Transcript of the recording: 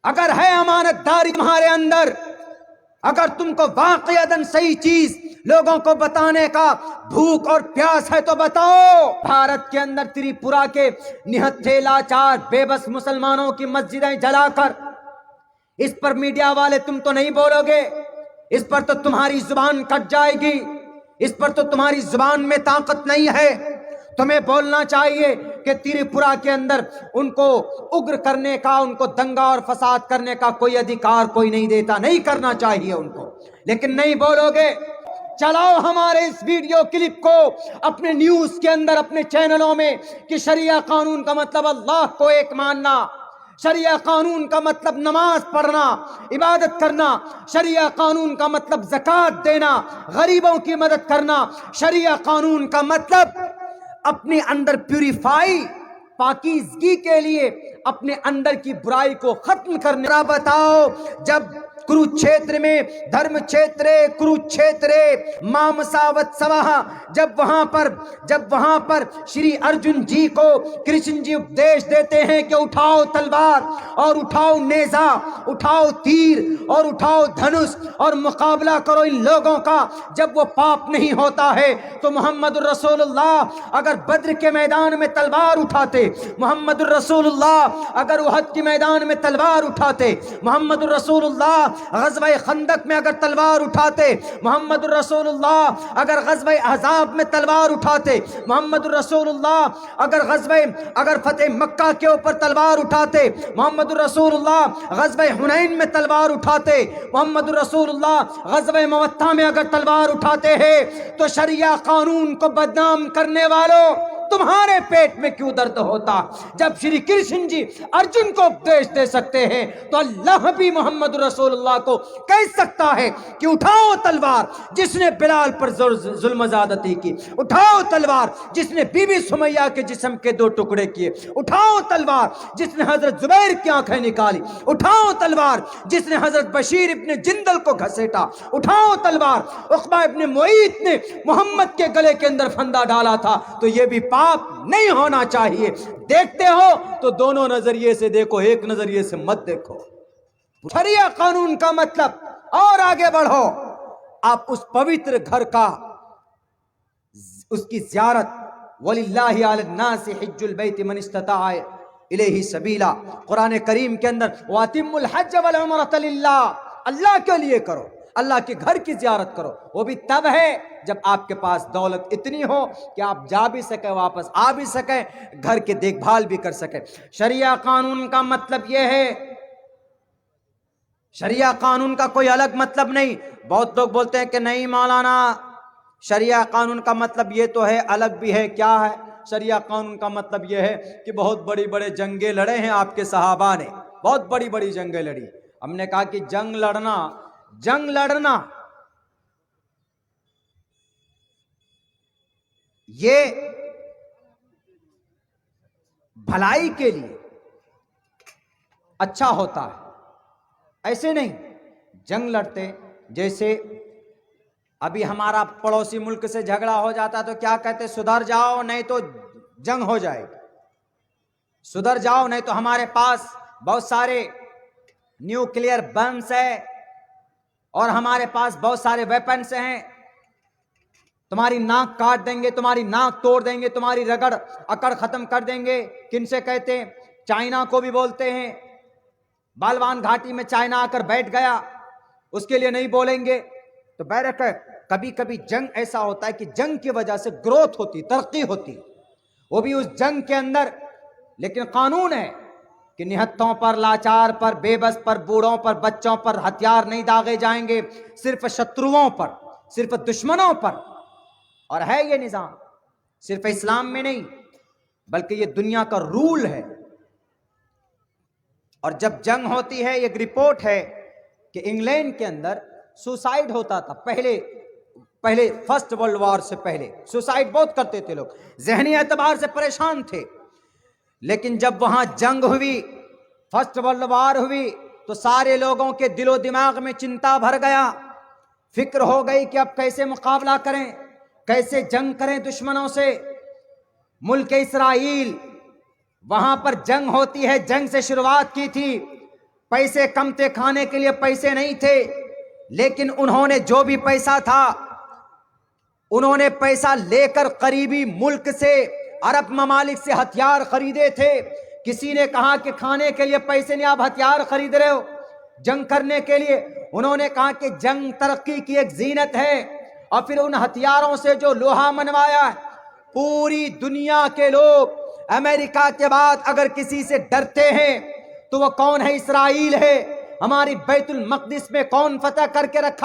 اگر ہے امانت داری تمہارے اندر، اگر تم کو واقعتاً صحیح چیز لوگوں کو بتانے کا بھوک اور پیاس ہے تو بتاؤ۔ بھارت کے اندر تریپورہ کے نہتھے لاچار بے بس مسلمانوں کی مسجدیں جلا کر، اس پر میڈیا والے تم تو نہیں بولو گے، اس پر تو تمہاری زبان کٹ جائے گی، اس پر تو تمہاری زبان میں طاقت نہیں ہے۔ تمہیں بولنا چاہیے کہ تریپورہ کے اندر ان کو اگر کرنے کا، ان کو دنگا اور فساد کرنے کا کوئی ادھیکار کوئی نہیں دیتا، نہیں کرنا چاہیے ان کو، لیکن نہیں بولو گے۔ چلاؤ ہمارے اس ویڈیو کلپ کو اپنے نیوز کے اندر، اپنے چینلوں میں، کہ شریعہ قانون کا مطلب اللہ کو ایک ماننا، شریعہ قانون کا مطلب نماز پڑھنا، عبادت کرنا، شریعہ قانون کا مطلب زکوٰۃ دینا، غریبوں کی مدد کرنا، شریعہ قانون کا مطلب اپنے اندر پیوریفائی، پاکیزگی کے لیے اپنے اندر کی برائی کو ختم کرنے۔ بتاؤ، جب کروچھیتر میں دھرم چھیترے کروچھیترے مامساوت سواہا، جب وہاں پر شری ارجن جی کو کرشن جی اپدیش دیتے ہیں کہ اٹھاؤ تلوار اور اٹھاؤ نیزا، اٹھاؤ تیر اور اٹھاؤ دھنس اور مقابلہ کرو ان لوگوں کا، جب وہ پاپ نہیں ہوتا ہے تو محمد الرسول اللہ اگر بدر کے میدان میں تلوار اٹھاتے، محمد الرسول اللہ اگر احد کے میدان میں تلوار اٹھاتے، محمد الرسول اللہ غزوہ خندق میں اگر تلوار اٹھاتے، محمد الرسول اللہ اگر غزوہ احزاب میں تلوار اٹھاتے، محمد الرسول اللہ اگر فتح مکہ کے اوپر تلوار اٹھاتے، محمد الرسول اللہ غزوہ حنین میں تلوار اٹھاتے، محمد الرسول اللہ غزوہ موطا میں اگر تلوار اٹھاتے ہیں، تو شریعہ قانون کو بدنام کرنے والوں تمہارے پیٹ میں کیوں درد ہوتا؟ جب شری کرشن جی ارجن کو اپدیش دے سکتے ہیں تو اللہ بھی محمد رسول اللہ کو کہہ سکتا ہے کہ اٹھاؤ تلوار جس نے بلال پر ظلم زیادتی کی، اٹھاؤ تلوار جس نے بی بی سمیہ کے جسم کے 2 ٹکڑے کیے، اٹھاؤ تلوار جس نے حضرت زبیر کی آنکھیں نکالی، اٹھاؤ تلوار جس نے حضرت بشیر ابن جندل کو گھسیٹا، اٹھاؤ تلوار عقبہ ابن معیط نے محمد کے گلے کے اندر پھندا ڈالا تھا۔ تو یہ بھی پاپ نہیں ہونا چاہیے۔ دیکھتے ہو تو دونوں نظریے سے دیکھو، ایک نظریے سے مت دیکھو۔ شریعہ قانون کا مطلب، اور آگے بڑھو، آپ اس پوتر گھر کا، اس کی زیارت، وَلِلَّهِ عَلَى النَّاسِ حِجُّ الْبَيْتِ مَنِ اسْتَطَاعَ إِلَيْهِ سَبِيلًا، قرآن کریم کے اندر وَأَتِمُّوا الْحَجَّ وَالْعُمْرَةَ لِلَّهِ، اللہ کے لیے کرو، اللہ کے گھر کی زیارت کرو۔ وہ بھی تب ہے جب آپ کے پاس دولت اتنی ہو کہ آپ جا بھی سکیں، واپس آ بھی سکیں، گھر کے دیکھ بھال بھی کر سکیں۔ شریعہ قانون کا مطلب یہ ہے، شریعہ قانون کا کوئی الگ مطلب نہیں۔ بہت لوگ بولتے ہیں کہ نہیں مولانا، شریعہ قانون کا مطلب یہ تو ہے، الگ بھی ہے۔ کیا ہے شریعہ قانون کا مطلب؟ یہ ہے کہ بہت بڑی بڑے جنگیں لڑے ہیں آپ کے صحابہ نے، بہت بڑی بڑی جنگیں لڑی۔ ہم نے کہا کہ جنگ لڑنا یہ بھلائی کے لیے اچھا ہوتا ہے، ایسے نہیں جنگ لڑتے۔ جیسے ابھی ہمارا پڑوسی ملک سے جھگڑا ہو جاتا تو کیا کہتے؟ سدھر جاؤ نہیں تو جنگ ہو جائے گی، سدھر جاؤ نہیں تو ہمارے پاس بہت سارے نیوکلیئر بمز ہے اور ہمارے پاس بہت سارے ویپنز ہیں، تمہاری ناک کاٹ دیں گے، تمہاری ناک توڑ دیں گے، تمہاری رگڑ اکڑ ختم کر دیں گے۔ کن سے کہتے ہیں؟ چائنا کو بھی بولتے ہیں۔ بالوان گھاٹی میں چائنا آ کر بیٹھ گیا، اس کے لیے نہیں بولیں گے۔ تو بیرک کبھی کبھی جنگ ایسا ہوتا ہے کہ جنگ کی وجہ سے گروتھ ہوتی، ترقی ہوتی، وہ بھی اس جنگ کے اندر، لیکن قانون ہے کہ نہتوں پر، لاچار پر، بے بس پر، بوڑھوں پر، بچوں پر ہتھیار نہیں داغے جائیں گے، صرف شتروؤں پر، صرف دشمنوں پر۔ اور ہے یہ نظام صرف اسلام میں نہیں بلکہ یہ دنیا کا رول ہے۔ اور جب جنگ ہوتی ہے، ایک رپورٹ ہے کہ انگلینڈ کے اندر سوسائیڈ ہوتا تھا، پہلے فرسٹ ورلڈ وار سے پہلے سوسائیڈ بہت کرتے تھے لوگ، ذہنی اعتبار سے پریشان تھے۔ لیکن جب وہاں جنگ ہوئی، فرسٹ ورلڈ وار ہوئی، تو سارے لوگوں کے دل و دماغ میں چنتا بھر گیا، فکر ہو گئی کہ اب کیسے مقابلہ کریں، کیسے جنگ کریں دشمنوں سے۔ ملک اسرائیل، وہاں پر جنگ ہوتی ہے، جنگ سے شروعات کی تھی پیسے کم تھے، کھانے کے لیے پیسے نہیں تھے، لیکن انہوں نے جو بھی پیسہ تھا انہوں نے پیسہ لے کر قریبی ملک سے، عرب ممالک سے ہتھیار خریدے تھے۔ کسی نے کہا کہ کھانے کے لیے پیسے نہیں، آپ ہتھیار خرید رہے ہو جنگ کرنے کے لیے؟ انہوں نے کہا کہ جنگ ترقی کی ایک زینت ہے، اور پھر ان ہتھیاروں سے جو لوہا منوایا ہے، پوری دنیا کے لوگ امریکہ کے بعد اگر کسی سے ڈرتے ہیں تو وہ کون ہے؟ اسرائیل ہے۔ ہماری بیت المقدس میں کون فتح کر کے رکھا؟